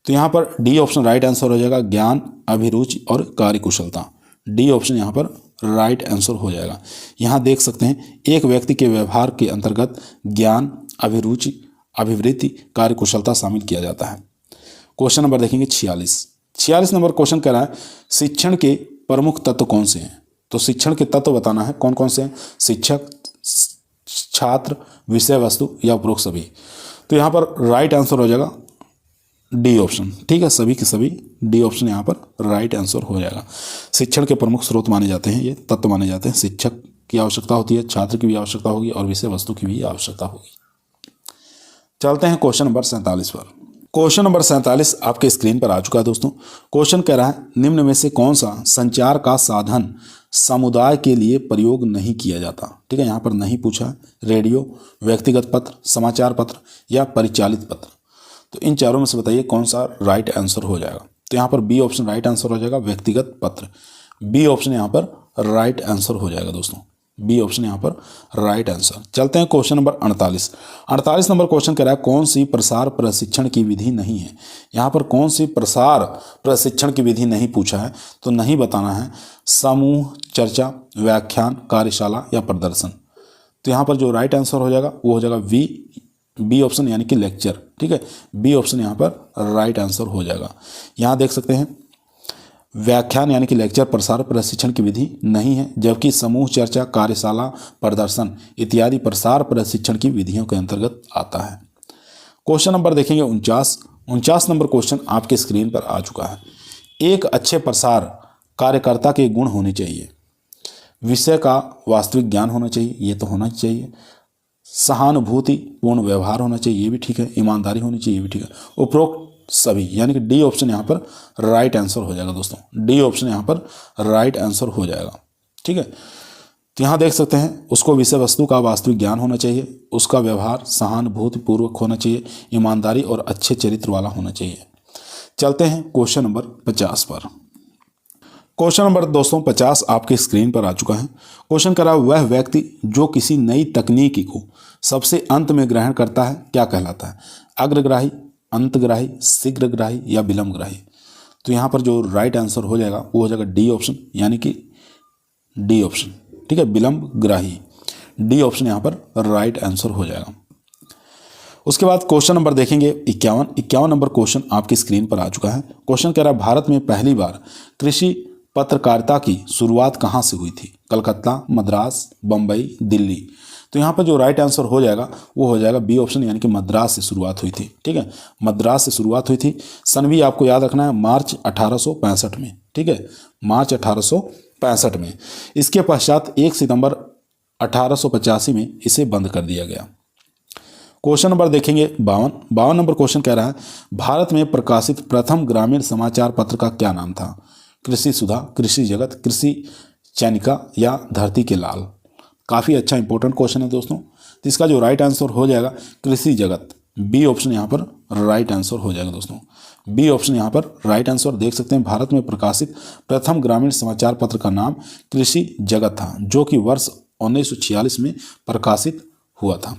Speaker 1: तो यहाँ पर डी ऑप्शन राइट आंसर हो जाएगा, ज्ञान, अभिरुचि और कार्यकुशलता। डी ऑप्शन यहाँ पर राइट आंसर हो जाएगा। यहाँ देख सकते हैं एक व्यक्ति के व्यवहार के अंतर्गत ज्ञान, अभिरुचि, अभिवृत्ति, कार्यकुशलता शामिल किया जाता है। क्वेश्चन नंबर देखेंगे 46 नंबर क्वेश्चन कह रहा है शिक्षण के प्रमुख तत्व कौन से हैं। तो शिक्षण के तत्व बताना है कौन कौन से हैं। शिक्षक, छात्र, विषय वस्तु या उपरोक्त सभी। तो यहाँ पर राइट आंसर हो जाएगा डी ऑप्शन। ठीक है, सभी के सभी डी ऑप्शन यहाँ पर राइट आंसर हो जाएगा। शिक्षण के प्रमुख स्रोत माने जाते हैं, ये तत्व माने जाते हैं। शिक्षक की आवश्यकता होती है, छात्र की भी आवश्यकता होगी और विषय वस्तु की भी आवश्यकता होगी। चलते हैं क्वेश्चन नंबर 47 पर। क्वेश्चन नंबर 47 आपके स्क्रीन पर आ चुका है दोस्तों। क्वेश्चन कह रहा है निम्न में से कौन सा संचार का साधन समुदाय के लिए प्रयोग नहीं किया जाता। ठीक है, यहाँ पर नहीं पूछा है। रेडियो, व्यक्तिगत पत्र, समाचार पत्र या परिचालित पत्र। तो इन चारों में से बताइए कौन सा राइट आंसर हो जाएगा। तो यहाँ पर बी ऑप्शन राइट आंसर हो जाएगा, व्यक्तिगत पत्र। बी ऑप्शन यहाँ पर राइट आंसर हो जाएगा दोस्तों। बी ऑप्शन यहाँ पर राइट आंसर। चलते हैं क्वेश्चन नंबर 48 नंबर क्वेश्चन कह रहा है कौन सी प्रसार प्रशिक्षण की विधि नहीं है। यहाँ पर कौन सी प्रसार प्रशिक्षण की विधि नहीं पूछा है, तो नहीं बताना है समूह चर्चा, व्याख्यान, कार्यशाला या प्रदर्शन। तो यहाँ पर जो राइट आंसर हो जाएगा वो हो जाएगा बी ऑप्शन यानी कि लेक्चर। ठीक है, बी ऑप्शन यहाँ पर राइट आंसर हो जाएगा। यहाँ देख सकते हैं व्याख्यान यानी कि लेक्चर प्रसार प्रशिक्षण की विधि नहीं है, जबकि समूह चर्चा, कार्यशाला, प्रदर्शन इत्यादि प्रसार प्रशिक्षण की विधियों के अंतर्गत आता है। क्वेश्चन नंबर देखेंगे 49 नंबर क्वेश्चन आपके स्क्रीन पर आ चुका है। एक अच्छे प्रसार कार्यकर्ता के गुण होने चाहिए। विषय का वास्तविक ज्ञान होना चाहिए, ये तो होना चाहिए। सहानुभूति पूर्ण व्यवहार होना चाहिए, ये भी ठीक है। ईमानदारी होनी चाहिए, ये भी ठीक है। उपरोक्त सभी यानी कि डी ऑप्शन यहाँ पर राइट आंसर हो जाएगा दोस्तों। डी ऑप्शन यहाँ पर राइट आंसर हो जाएगा। ठीक है, तो यहाँ देख सकते हैं उसको विषय वस्तु का वास्तविक ज्ञान होना चाहिए, उसका व्यवहार सहानुभूति पूर्वक होना चाहिए, ईमानदारी और अच्छे चरित्र वाला होना चाहिए। चलते हैं क्वेश्चन नंबर 50 पर। क्वेश्चन नंबर दोस्तों 50 आपके स्क्रीन पर आ चुका है। क्वेश्चन करा वह व्यक्ति जो किसी नई तकनीकी को सबसे अंत में ग्रहण करता है क्या कहलाता है। अग्रग्राही, अंतग्राही, शीघ्रग्राही या विलंबग्राही। तो यहाँ पर जो राइट आंसर हो जाएगा वो हो जाएगा डी ऑप्शन यानी कि डी ऑप्शन। ठीक है, विलंबग्राही। डी ऑप्शन यहाँ पर राइट आंसर हो जाएगा। उसके बाद क्वेश्चन नंबर देखेंगे 51 नंबर क्वेश्चन आपकी स्क्रीन पर आ चुका है। क्वेश्चन कह रहा है भारत में पहली बार कृषि पत्रकारिता की शुरुआत कहाँ से हुई थी। कलकत्ता, मद्रास, बम्बई, दिल्ली। तो यहाँ पर जो राइट आंसर हो जाएगा वो हो जाएगा बी ऑप्शन यानी कि मद्रास से शुरुआत हुई थी। ठीक है, मद्रास से शुरुआत हुई थी। सन भी आपको याद रखना है मार्च 1865 में। ठीक है, मार्च 1865 में। इसके पश्चात 1 सितंबर 1885 में इसे बंद कर दिया गया। क्वेश्चन नंबर देखेंगे 52 नंबर क्वेश्चन कह रहा है भारत में प्रकाशित प्रथम ग्रामीण समाचार पत्र का क्या नाम था। कृषि सुधा, कृषि जगत, कृषि चैनिका या धरती के लाल। काफ़ी अच्छा इंपॉर्टेंट क्वेश्चन है दोस्तों। तो इसका जो राइट आंसर हो जाएगा कृषि जगत। बी ऑप्शन यहाँ पर राइट आंसर हो जाएगा दोस्तों। बी ऑप्शन यहाँ पर राइट आंसर। देख सकते हैं भारत में प्रकाशित प्रथम ग्रामीण समाचार पत्र का नाम कृषि जगत था, जो कि वर्ष 1946 में प्रकाशित हुआ था।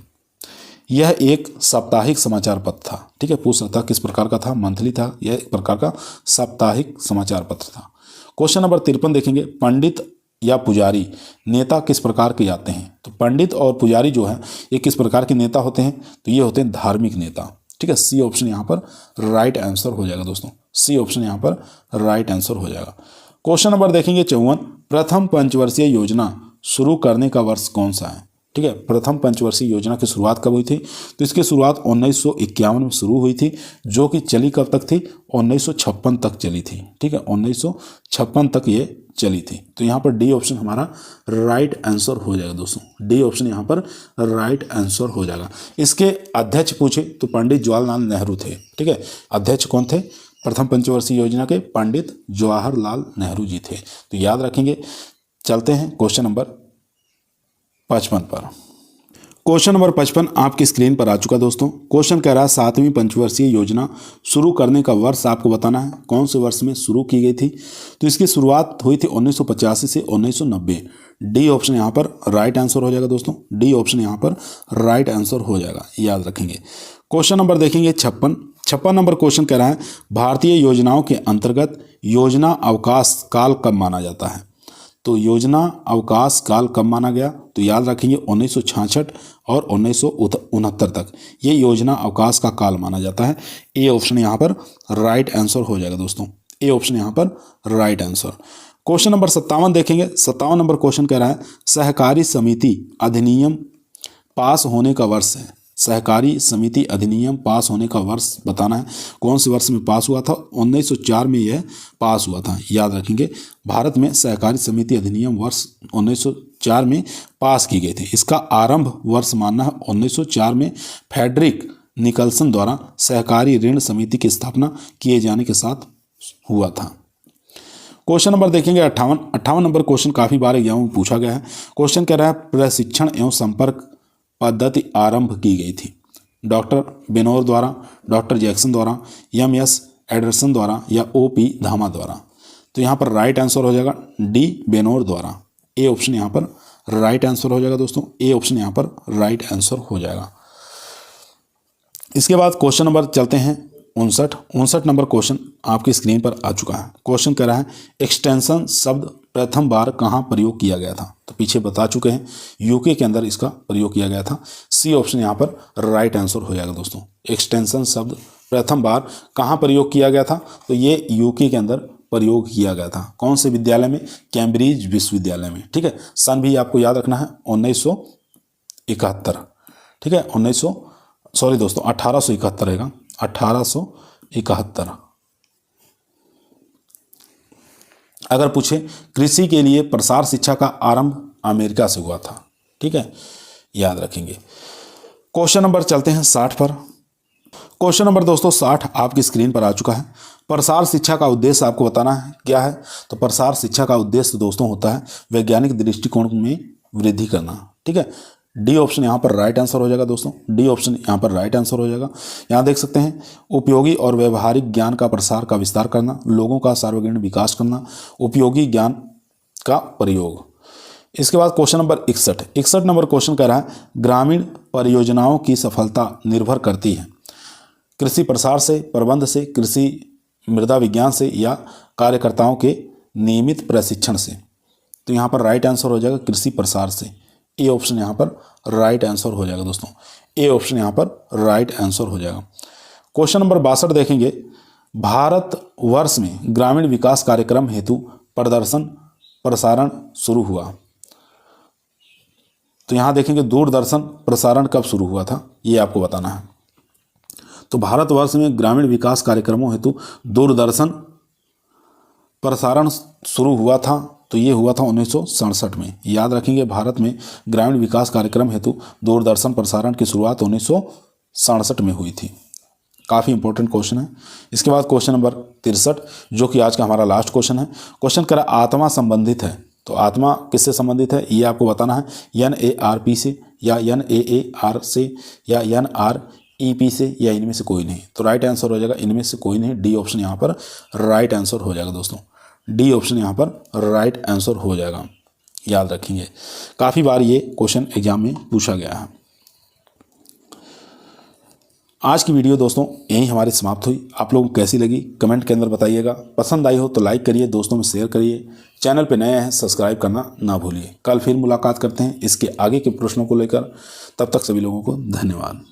Speaker 1: यह एक साप्ताहिक समाचार पत्र था। ठीक है, पूछ सकता किस प्रकार का था, मंथली था, यह एक प्रकार का साप्ताहिक समाचार पत्र था। क्वेश्चन नंबर 53 देखेंगे, पंडित या पुजारी नेता किस प्रकार के आते हैं? तो पंडित और पुजारी जो है ये किस प्रकार के नेता होते हैं? तो ये होते हैं धार्मिक नेता। ठीक है, सी ऑप्शन यहाँ पर राइट आंसर हो जाएगा दोस्तों। सी ऑप्शन यहाँ पर राइट आंसर हो जाएगा। क्वेश्चन नंबर देखेंगे 54, प्रथम पंचवर्षीय योजना शुरू करने का वर्ष कौन सा है? ठीक है, प्रथम पंचवर्षीय योजना की शुरुआत कब हुई थी? तो इसकी शुरुआत 1951 में शुरू हुई थी, जो कि चली कब तक थी? 1956 तक चली थी। ठीक है, 1956 तक ये चली थी। तो यहाँ पर डी ऑप्शन हमारा राइट आंसर हो जाएगा दोस्तों। डी ऑप्शन यहाँ पर राइट आंसर हो जाएगा। इसके अध्यक्ष पूछे तो पंडित जवाहरलाल नेहरू थे। ठीक है, अध्यक्ष कौन थे? प्रथम पंचवर्षीय योजना के पंडित जवाहरलाल नेहरू जी थे। तो याद रखेंगे। चलते हैं क्वेश्चन नंबर 55 पर। क्वेश्चन नंबर 55 आपकी स्क्रीन पर आ चुका दोस्तों। क्वेश्चन कह रहा है 7वीं पंचवर्षीय योजना शुरू करने का वर्ष आपको बताना है, कौन से वर्ष में शुरू की गई थी? तो इसकी शुरुआत हुई थी 1985 से 1990। डी ऑप्शन यहाँ पर राइट आंसर हो जाएगा दोस्तों। डी ऑप्शन यहाँ पर राइट आंसर हो जाएगा, याद रखेंगे। क्वेश्चन नंबर देखेंगे 56 नंबर क्वेश्चन कह रहा है भारतीय योजनाओं के अंतर्गत योजना अवकाश काल कब माना जाता है? तो योजना अवकाश काल कब माना गया? तो याद रखेंगे 1966 और 1969 तक ये योजना अवकाश का काल माना जाता है। ए ऑप्शन यहाँ पर राइट आंसर हो जाएगा दोस्तों। ए ऑप्शन यहाँ पर राइट आंसर। क्वेश्चन नंबर 57 देखेंगे। 57 नंबर क्वेश्चन कह रहा है सहकारी समिति अधिनियम पास होने का वर्ष है। सहकारी समिति अधिनियम पास होने का वर्ष बताना है, कौन से वर्ष में पास हुआ था? 1904 में यह पास हुआ था, याद रखेंगे। भारत में सहकारी समिति अधिनियम वर्ष 1904 में पास की गई थी। इसका आरंभ वर्ष मानना है 1904 में फ्रेडरिक निकलसन द्वारा सहकारी ऋण समिति की स्थापना किए जाने के साथ हुआ था। क्वेश्चन नंबर देखेंगे 58 नंबर क्वेश्चन काफ़ी बार एग्जाम में पूछा गया है। क्वेश्चन कह रहा है प्रशिक्षण एवं संपर्क पद्धति आरंभ की गई थी डॉक्टर बेनोर द्वारा, डॉक्टर जैक्सन द्वारा, एम.एस. एंडरसन द्वारा या ओ.पी. धामा द्वारा? तो यहाँ पर राइट आंसर हो जाएगा डी बेनोर द्वारा। ए ऑप्शन यहाँ पर राइट आंसर हो जाएगा दोस्तों। ए ऑप्शन यहाँ पर राइट आंसर हो जाएगा। इसके बाद क्वेश्चन नंबर चलते हैं 59 नंबर क्वेश्चन आपकी स्क्रीन पर आ चुका है। क्वेश्चन कह रहा है एक्सटेंशन शब्द प्रथम बार कहाँ प्रयोग किया गया था? तो पीछे बता चुके हैं, यूके के अंदर इसका प्रयोग किया गया था। सी ऑप्शन यहाँ पर राइट आंसर हो जाएगा दोस्तों। एक्सटेंशन शब्द प्रथम बार कहाँ प्रयोग किया गया था? तो ये यूके के अंदर प्रयोग किया गया था। कौन से विद्यालय में? कैम्ब्रिज विश्वविद्यालय में। ठीक है, सन भी आपको याद रखना है 1971। ठीक है, 1871 रहेगा, 1871। अगर पूछे कृषि के लिए प्रसार शिक्षा का आरंभ अमेरिका से हुआ था। ठीक है, याद रखेंगे। क्वेश्चन नंबर चलते हैं 60 पर। क्वेश्चन नंबर दोस्तों 60 आपकी स्क्रीन पर आ चुका है। प्रसार शिक्षा का उद्देश्य आपको बताना है क्या है? तो प्रसार शिक्षा का उद्देश्य दोस्तों होता है वैज्ञानिक दृष्टिकोण में वृद्धि करना। ठीक है, डी ऑप्शन यहाँ पर राइट आंसर हो जाएगा दोस्तों। डी ऑप्शन यहाँ पर राइट आंसर हो जाएगा। यहाँ देख सकते हैं उपयोगी और व्यवहारिक ज्ञान का प्रसार का विस्तार करना, लोगों का सार्वजनिक विकास करना, उपयोगी ज्ञान का प्रयोग। इसके बाद क्वेश्चन नंबर 61 नंबर क्वेश्चन कह रहा है ग्रामीण परियोजनाओं की सफलता निर्भर करती है कृषि प्रसार से, प्रबंध से, कृषि मृदा विज्ञान से या कार्यकर्ताओं के नियमित प्रशिक्षण से? तो यहाँ पर राइट आंसर हो जाएगा कृषि प्रसार से। ए ऑप्शन यहाँ पर राइट आंसर हो जाएगा दोस्तों। ए ऑप्शन यहाँ पर राइट आंसर हो जाएगा। क्वेश्चन नंबर 62 देखेंगे। भारत वर्ष में ग्रामीण विकास कार्यक्रम हेतु प्रदर्शन प्रसारण शुरू हुआ। तो यहाँ देखेंगे दूरदर्शन प्रसारण कब शुरू हुआ था, ये आपको बताना है। तो भारतवर्ष में ग्रामीण विकास कार्यक्रमों हेतु दूरदर्शन प्रसारण शुरू हुआ था, तो ये हुआ था 1967 में। याद रखेंगे भारत में ग्रामीण विकास कार्यक्रम हेतु दूरदर्शन प्रसारण की शुरुआत 1967 में हुई थी। काफ़ी इंपॉर्टेंट क्वेश्चन है। इसके बाद क्वेश्चन नंबर 63 जो कि आज का हमारा लास्ट क्वेश्चन है। क्वेश्चन कह रहा आत्मा संबंधित है, तो आत्मा किससे संबंधित है ये आपको बताना है। NARP से या NAAR से या NREP ईपी से या इनमें से कोई नहीं। तो राइट आंसर हो जाएगा इनमें से कोई नहीं, डी ऑप्शन यहाँ पर राइट आंसर हो जाएगा दोस्तों। डी ऑप्शन यहाँ पर राइट आंसर हो जाएगा, याद रखेंगे। काफ़ी बार ये क्वेश्चन एग्जाम में पूछा गया है। आज की वीडियो दोस्तों यहीं हमारी समाप्त हुई। आप लोगों को कैसी लगी कमेंट के अंदर बताइएगा। पसंद आई हो तो लाइक करिए, दोस्तों में शेयर करिए। चैनल पे नए हैं सब्सक्राइब करना ना भूलिए। कल फिर मुलाकात करते हैं इसके आगे के प्रश्नों को लेकर। तब तक सभी लोगों को धन्यवाद।